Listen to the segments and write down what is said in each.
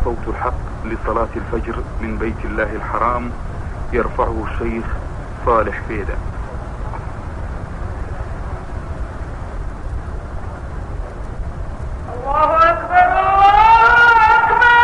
صوت الحق لصلاة الفجر من بيت الله الحرام، يرفعه الشيخ صالح فيدا. الله أكبر الله أكبر.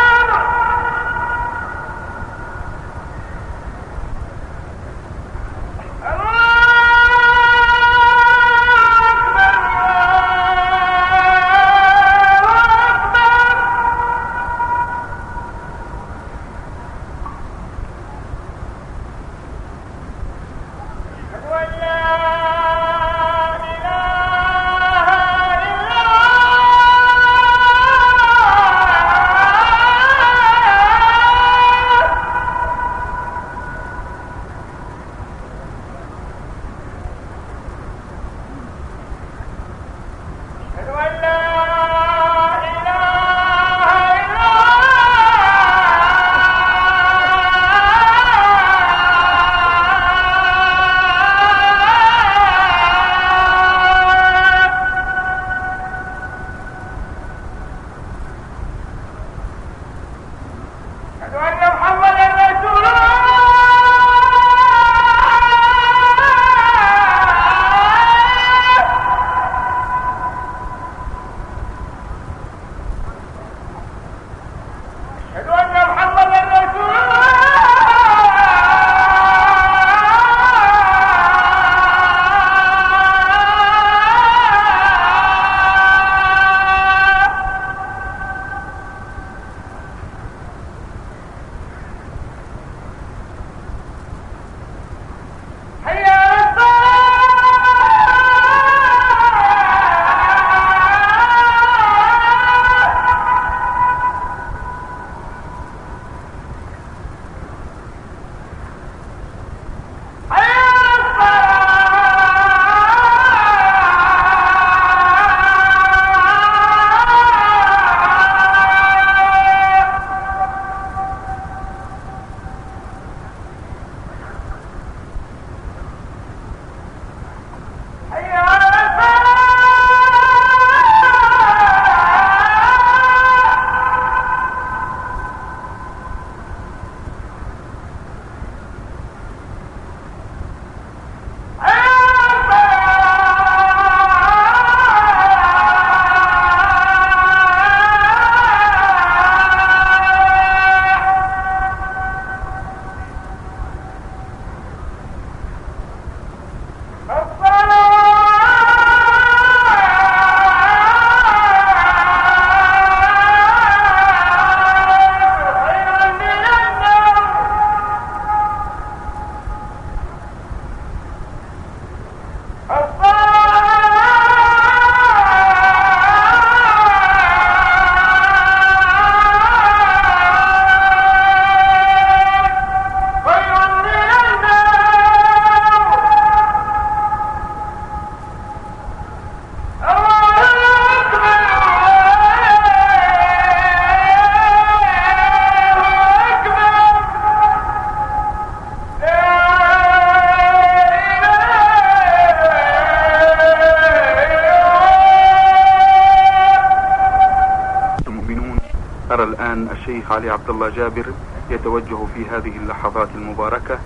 أرى الآن الشيخ علي عبد الله جابر يتوجه في هذه اللحظات المباركة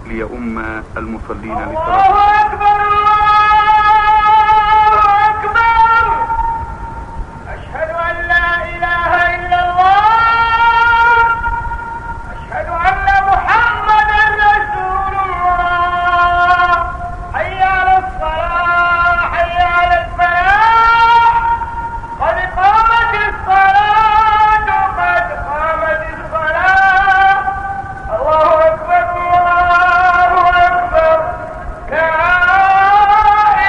ليؤم المصلين لصلاة. الله أكبر الله أكبر. أشهد أن لا إله إلا الله. أشهد أن محمدا رسول الله. حي على الصلاة حي على الفلاح. قد قامت الصلاة قد قامت الصلاة. الله أكبر الله أكبر. لا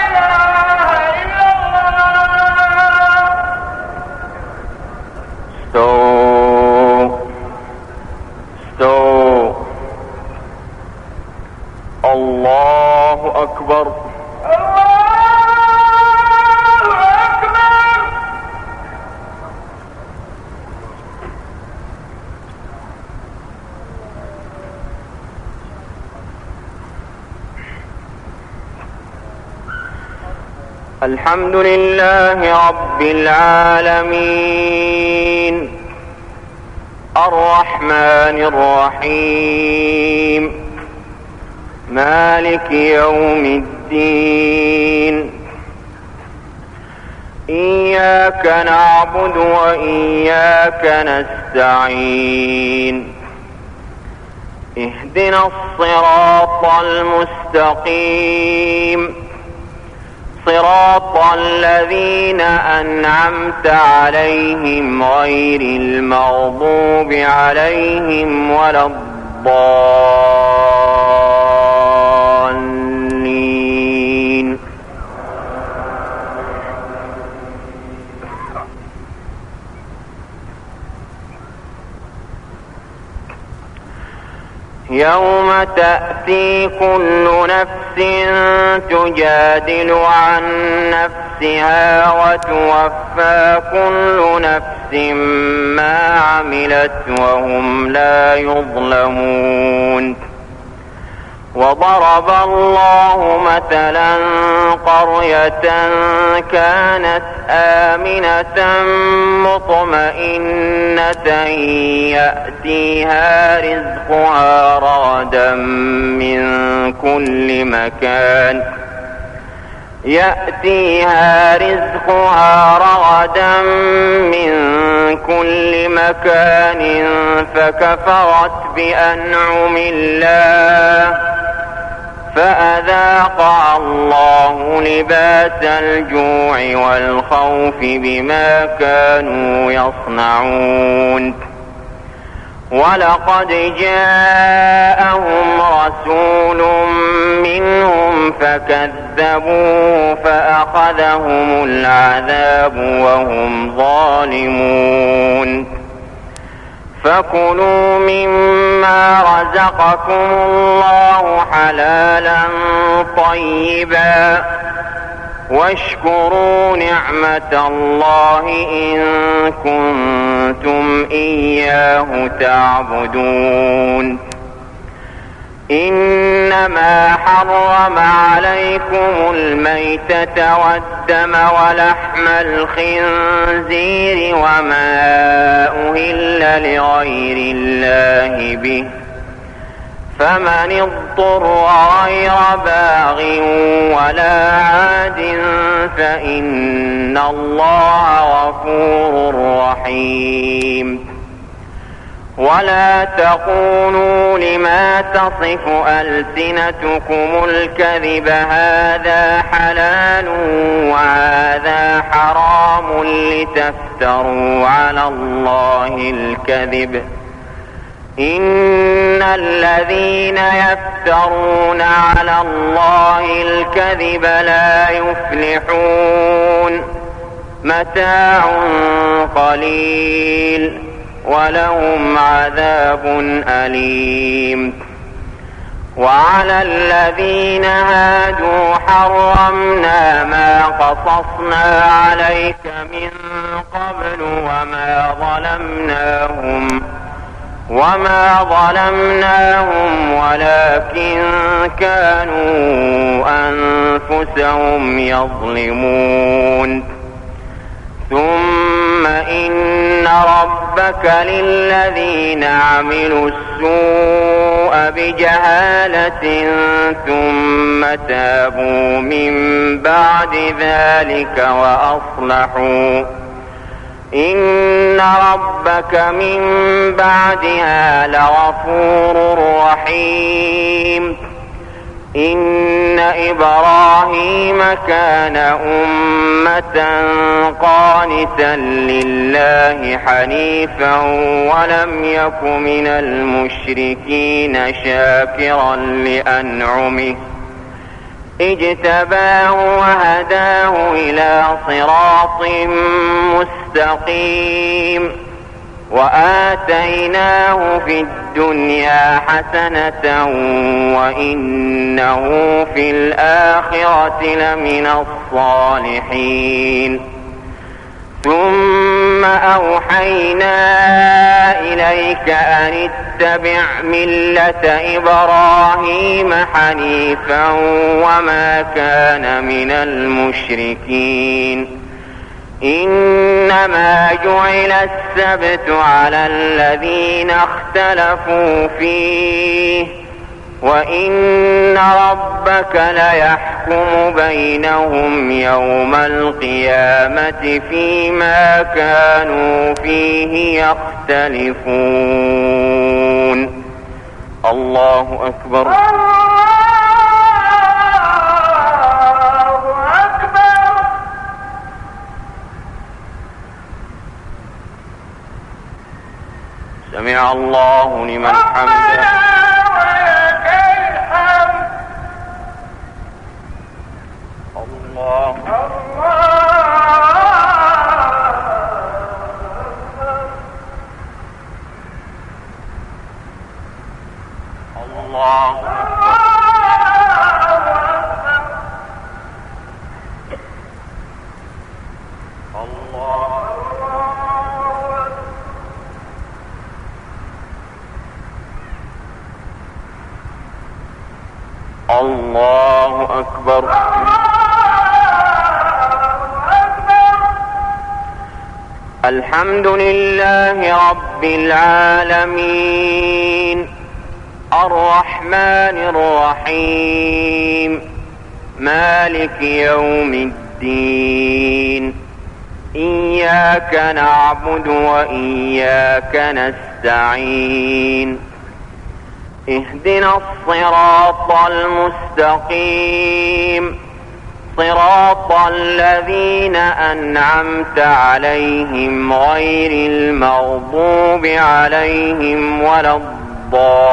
إله إلا الله. استووا استووا. الله أكبر الله أكبر. الحمد لله رب العالمين الرحمن الرحيم مالك يوم الدين إياك نعبد وإياك نستعين اهدنا الصراط المستقيم صراط الذين أنعمت عليهم غير المغضوب عليهم ولا الضالين. يوم تأتي كل نفس تجادل عن نفسها وتوفى كل نفس ما عملت وهم لا يظلمون. وضرب الله مثلا قرية كانت آمنة مطمئنة يأتيها رزقها رغدا من كل مكان فكفرت بأنعم الله فأذاقها الله لباس الجوع والخوف بما كانوا يصنعون. ولقد جاءهم رسول منهم فكذبوه فأخذهم العذاب وهم ظالمون. فكلوا مما رزقكم الله حلالا طيبا واشكروا نعمة الله إن كنتم إياه تعبدون. إنما حرم عليكم الميتة والدم ولحم الخنزير وما أهل لغير الله به فمن اضطر غير باغ ولا عاد فإن الله غفور رحيم. ولا تقولوا لما تصف ألسنتكم الكذب هذا حلال وهذا حرام لتفتروا على الله الكذب إن الذين يفترون على الله الكذب لا يفلحون. متاع قليل ولهم عذاب أليم. وعلى الذين هادوا حرمنا ما قصصنا عليك من قبل وما ظلمناهم ولكن كانوا أنفسهم يظلمون. ثم إن ربك للذين عملوا السوء بجهالة ثم تابوا من بعد ذلك وأصلحوا إن ربك من بعدها لغفور رحيم. إن إبراهيم كان أمة قانتا لله حنيفا ولم يك من المشركين شاكرا لأنعمه اجتباه وهداه إلى صراط مستقيم. وآتيناه في الدنيا حسنة وإنه في الآخرة لمن الصالحين. ثم أوحينا إليك أن اتبع ملة إبراهيم حنيفا وما كان من المشركين. إنما جعل السبت على الذين اختلفوا فيه وإن ربك ليحكم بينهم يوم القيامة فيما كانوا فيه يختلفون. الله أكبر. سمع الله لمن حمده. ولك الحمد. الله الله الله أكبر. الحمد لله رب العالمين الرحمن الرحيم مالك يوم الدين إياك نعبد وإياك نستعين اهدنا الصراط المستقيم صراط الذين أنعمت عليهم غير المغضوب عليهم ولا الضالين.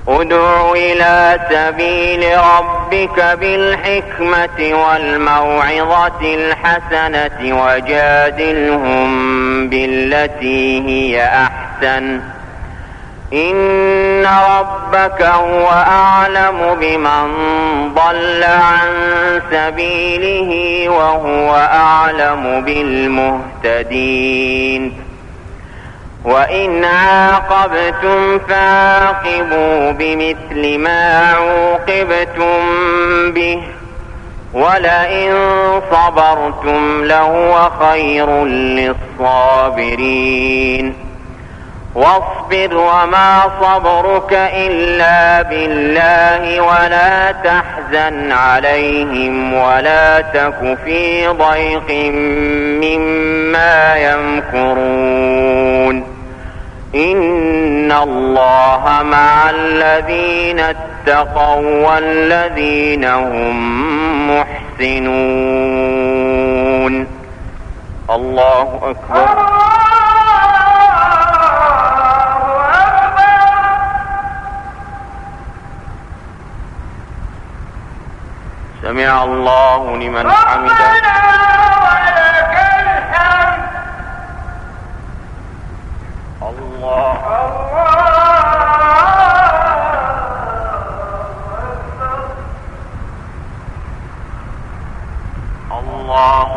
ادع إلى سبيل ربك بالحكمة والموعظة الحسنة وجادلهم بالتي هي أحسن إن ربك هو أعلم بمن ضل عن سبيله وهو أعلم بالمهتدين. وإن عاقبتم فعاقبوا بمثل ما عوقبتم به ولئن صبرتم لهو خير للصابرين. واصبر وما صبرك إلا بالله ولا تحزن عليهم ولا تك في ضيق مما يمكرون إن الله مع الذين اتقوا والذين هم محسنون. الله أكبر. سمع الله لمن حمده. ولك الحمد. الله الله